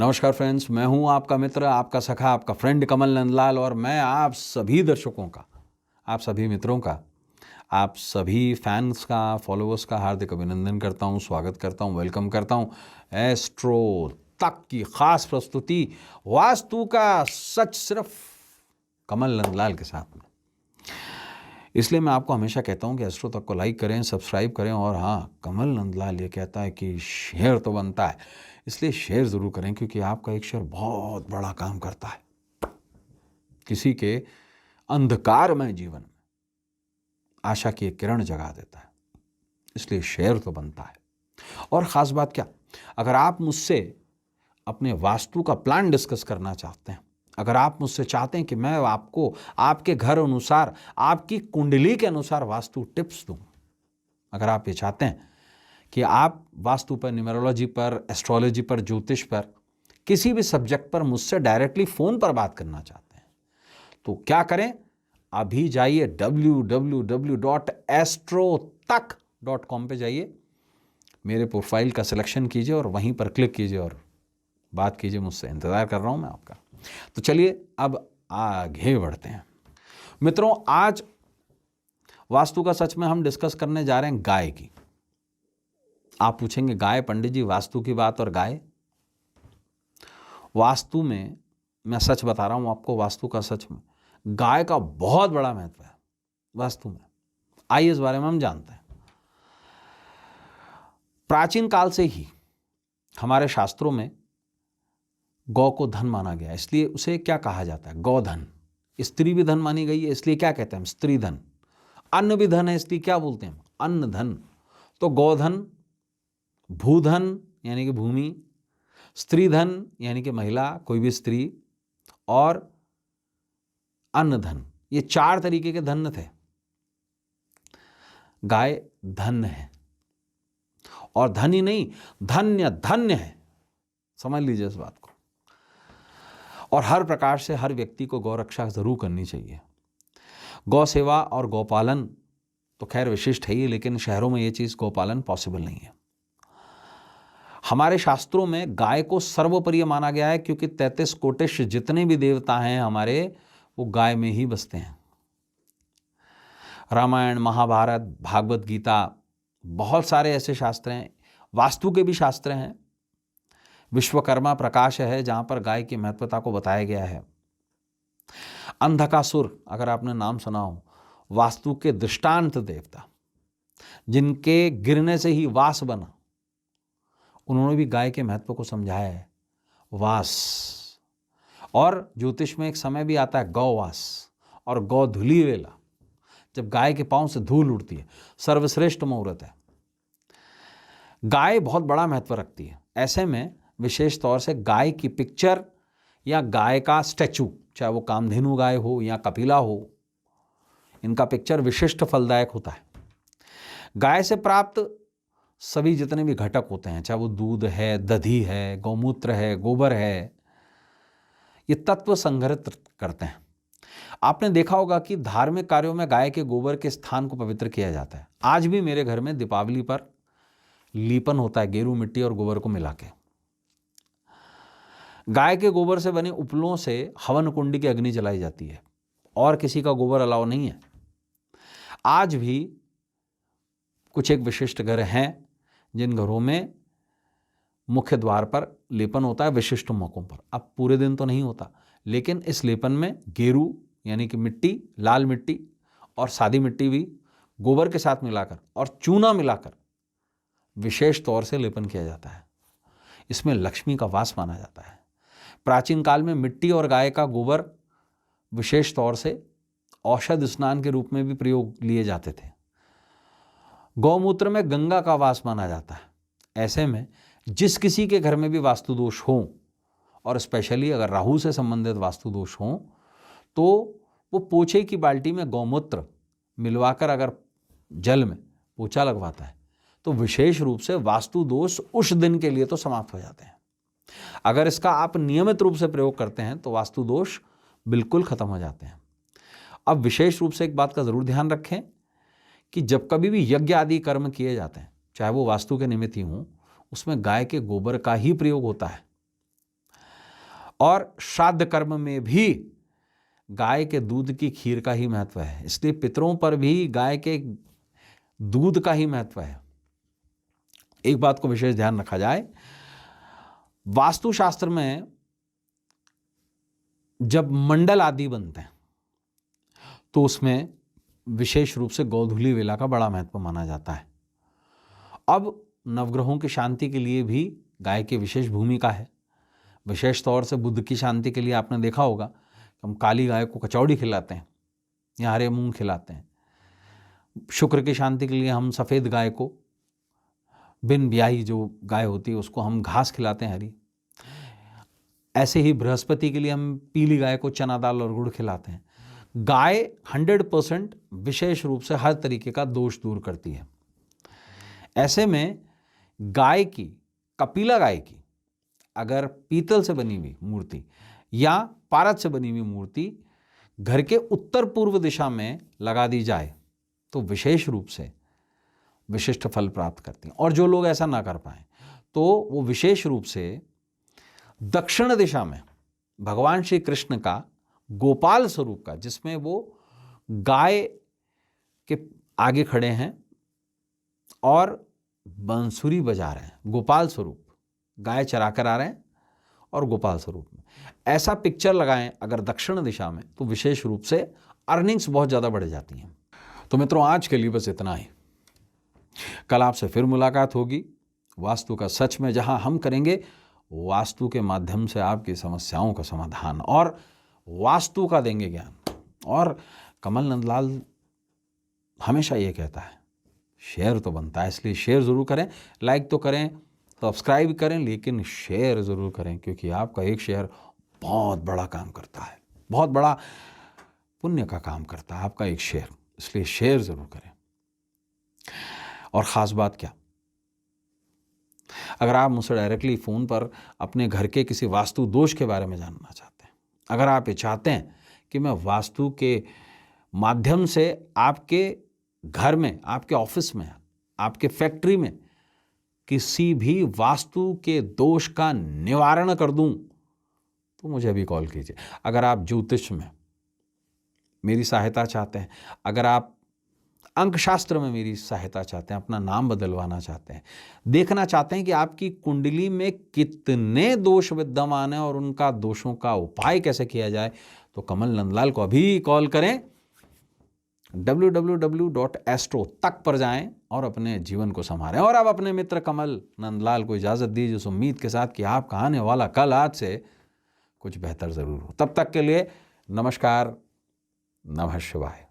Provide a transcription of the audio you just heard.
नमस्कार फ्रेंड्स, मैं हूं आपका मित्र, आपका सखा, आपका फ्रेंड कमल नंदलाल और मैं आप सभी दर्शकों का, आप सभी मित्रों का, आप सभी फैंस का, फॉलोअर्स का हार्दिक अभिनंदन करता हूं, स्वागत करता हूं, वेलकम करता हूं एस्ट्रो तक की खास प्रस्तुति वास्तु का सच सिर्फ कमल नंदलाल के साथ में। इसलिए मैं आपको हमेशा कहता हूं कि एस्ट्रो तक को लाइक करें, सब्सक्राइब करें और हाँ, कमल नंदलाल ये कहता है कि शेयर तो बनता है, इसलिए शेयर ज़रूर करें क्योंकि आपका एक शेयर बहुत बड़ा काम करता है। किसी के अंधकारमय जीवन में आशा की एक किरण जगा देता है, इसलिए शेयर तो बनता है। और ख़ास बात क्या, अगर आप मुझसे अपने वास्तु का प्लान डिस्कस करना चाहते हैं, अगर आप मुझसे चाहते हैं कि मैं आपको आपके घर अनुसार, आपकी कुंडली के अनुसार वास्तु टिप्स दूं, अगर आप ये चाहते हैं कि आप वास्तु पर, न्यूमरोलॉजी पर, एस्ट्रोलॉजी पर, ज्योतिष पर, किसी भी सब्जेक्ट पर मुझसे डायरेक्टली फ़ोन पर बात करना चाहते हैं, तो क्या करें? अभी जाइए www.astrotak.com पे जाइए, मेरे प्रोफाइल का सिलेक्शन कीजिए और वहीं पर क्लिक कीजिए और बात कीजिए मुझसे। इंतज़ार कर रहा हूं मैं आपका। तो चलिए अब आगे बढ़ते हैं मित्रों। आज वास्तु का सच में हम डिस्कस करने जा रहे हैं गाय की। आप पूछेंगे गाय पंडित जी, वास्तु की बात और गाय? वास्तु में मैं सच बता रहा हूं आपको, वास्तु का सच में गाय का बहुत बड़ा महत्व है वास्तु में। आइए इस बारे में हम जानते हैं। प्राचीन काल से ही हमारे शास्त्रों में गौ को धन माना गया, इसलिए उसे क्या कहा जाता है? गौधन। स्त्री भी धन मानी गई है, इसलिए क्या कहते हैं हम? स्त्री धन। अन्न भी धन है, इसलिए क्या बोलते हैं हम? अन्न धन। तो गौधन, भूधन यानी कि भूमि, स्त्री धन यानी कि महिला, कोई भी स्त्री, और अन्न धन, ये चार तरीके के धन थे। गाय धन है, और धन ही नहीं, धन्य धन्य है, समझ लीजिए इस बात को। और हर प्रकार से हर व्यक्ति को गौ रक्षा जरूर करनी चाहिए। गौ सेवा और गौपालन तो खैर विशिष्ट है ही, लेकिन शहरों में ये चीज़ गौपालन पॉसिबल नहीं है। हमारे शास्त्रों में गाय को सर्वोपरि माना गया है क्योंकि 33 कोटिश जितने भी देवता हैं हमारे, वो गाय में ही बसते हैं। रामायण, महाभारत, भागवत गीता, बहुत सारे ऐसे शास्त्र हैं, वास्तु के भी शास्त्र हैं। विश्वकर्मा प्रकाश है जहां पर गाय की महत्वता को बताया गया है। अंधकासुर, अगर आपने नाम सुना हो, वास्तु के दृष्टांत देवता, जिनके गिरने से ही वास बना, उन्होंने भी गाय के महत्व को समझाया है। वास, और ज्योतिष में एक समय भी आता है गौवास और गौधुली वेला, जब गाय के पांव से धूल उड़ती है, सर्वश्रेष्ठ मुहूर्त है। गाय बहुत बड़ा महत्व रखती है। ऐसे में विशेष तौर से गाय की पिक्चर या गाय का स्टैचू, चाहे वो कामधेनु गाय हो या कपिला हो, इनका पिक्चर विशिष्ट फलदायक होता है। गाय से प्राप्त सभी जितने भी घटक होते हैं, चाहे वो दूध है, दधी है, गौमूत्र है, गोबर है, ये तत्व संग्रहित करते हैं। आपने देखा होगा कि धार्मिक कार्यों में गाय के गोबर के स्थान को पवित्र किया जाता है। आज भी मेरे घर में दीपावली पर लीपन होता है, गेरू मिट्टी और गोबर को मिला के। गाय के गोबर से बने उपलों से हवन कुंडी की अग्नि जलाई जाती है, और किसी का गोबर अलाउ नहीं है। आज भी कुछ एक विशिष्ट घर हैं जिन घरों में मुख्य द्वार पर लेपन होता है विशिष्ट मौकों पर। अब पूरे दिन तो नहीं होता, लेकिन इस लेपन में गेरू यानी कि मिट्टी, लाल मिट्टी और सादी मिट्टी भी गोबर के साथ मिलाकर और चूना मिलाकर विशेष तौर से लेपन किया जाता है। इसमें लक्ष्मी का वास माना जाता है। प्राचीन काल में मिट्टी और गाय का गोबर विशेष तौर से औषध स्नान के रूप में भी प्रयोग लिए जाते थे। गौमूत्र में गंगा का वास माना जाता है। ऐसे में जिस किसी के घर में भी वास्तु दोष हो, और स्पेशली अगर राहु से संबंधित वास्तु दोष हो, तो वो पोछे की बाल्टी में गौमूत्र मिलवाकर अगर जल में पोछा लगवाता है तो विशेष रूप से वास्तु दोष उस दिन के लिए तो समाप्त हो जाते हैं। अगर इसका आप नियमित रूप से प्रयोग करते हैं तो वास्तु दोष बिल्कुल खत्म हो जाते हैं। अब विशेष रूप से एक बात का जरूर ध्यान रखें कि जब कभी भी यज्ञ आदि कर्म किए जाते हैं, चाहे वो वास्तु के निमित्त ही हों, उसमें गाय के गोबर का ही प्रयोग होता है। और श्राद्ध कर्म में भी गाय के दूध की खीर का ही महत्व है, इसलिए पितरों पर भी गाय के दूध का ही महत्व है। एक बात को विशेष ध्यान रखा जाए, वास्तुशास्त्र में जब मंडल आदि बनते हैं तो उसमें विशेष रूप से गोधूली वेला का बड़ा महत्व माना जाता है। अब नवग्रहों की शांति के लिए भी गाय की विशेष भूमिका है। विशेष तौर से बुध की शांति के लिए आपने देखा होगा, हम काली गाय को कचौड़ी खिलाते हैं या हरे मूंग खिलाते हैं। शुक्र की शांति के लिए हम सफ़ेद गाय को, बिन ब्याही जो गाय होती है उसको हम घास खिलाते हैं हरी। ऐसे ही बृहस्पति के लिए हम पीली गाय को चना दाल और गुड़ खिलाते हैं। गाय 100% विशेष रूप से हर तरीके का दोष दूर करती है। ऐसे में गाय की, कपिला गाय की अगर पीतल से बनी हुई मूर्ति या पारद से बनी हुई मूर्ति घर के उत्तर पूर्व दिशा में लगा दी जाए तो विशेष रूप से विशिष्ट फल प्राप्त करती हैं। और जो लोग ऐसा ना कर पाएं तो वो विशेष रूप से दक्षिण दिशा में भगवान श्री कृष्ण का गोपाल स्वरूप का, जिसमें वो गाय के आगे खड़े हैं और बांसुरी बजा रहे हैं, गोपाल स्वरूप, गाय चरा कर आ रहे हैं और गोपाल स्वरूप में, ऐसा पिक्चर लगाएं अगर दक्षिण दिशा में तो विशेष रूप से अर्निंग्स बहुत ज़्यादा बढ़ जाती हैं। तो मित्रों, आज के लिए बस इतना ही। कल आपसे फिर मुलाकात होगी वास्तु का सच में, जहां हम करेंगे वास्तु के माध्यम से आपकी समस्याओं का समाधान और वास्तु का देंगे ज्ञान। और कमल नंदलाल हमेशा ये कहता है, शेयर तो बनता है, इसलिए शेयर ज़रूर करें, लाइक तो करें, सब्सक्राइब करें, लेकिन शेयर ज़रूर करें, क्योंकि आपका एक शेयर बहुत बड़ा काम करता है, बहुत बड़ा पुण्य का काम करता है आपका एक शेयर, इसलिए शेयर ज़रूर करें। और ख़ास बात क्या, अगर आप मुझसे डायरेक्टली फ़ोन पर अपने घर के किसी वास्तु दोष के बारे में जानना चाहते हैं, अगर आप ये चाहते हैं कि मैं वास्तु के माध्यम से आपके घर में, आपके ऑफिस में, आपके फैक्ट्री में किसी भी वास्तु के दोष का निवारण कर दूं, तो मुझे अभी कॉल कीजिए। अगर आप ज्योतिष में मेरी सहायता चाहते हैं, अगर आप अंकशास्त्र में मेरी सहायता चाहते हैं, अपना नाम बदलवाना चाहते हैं, देखना चाहते हैं कि आपकी कुंडली में कितने दोष विद्यमान हैं और उनका दोषों का उपाय कैसे किया जाए, तो कमल नंदलाल को अभी कॉल करें। www.astro तक पर जाएं और अपने जीवन को संवारें। और अब अपने मित्र कमल नंदलाल को इजाज़त दीजिए उस उम्मीद के साथ कि आपका आने वाला कल आज से कुछ बेहतर ज़रूर हो। तब तक के लिए नमस्कार, नमः शिवाय।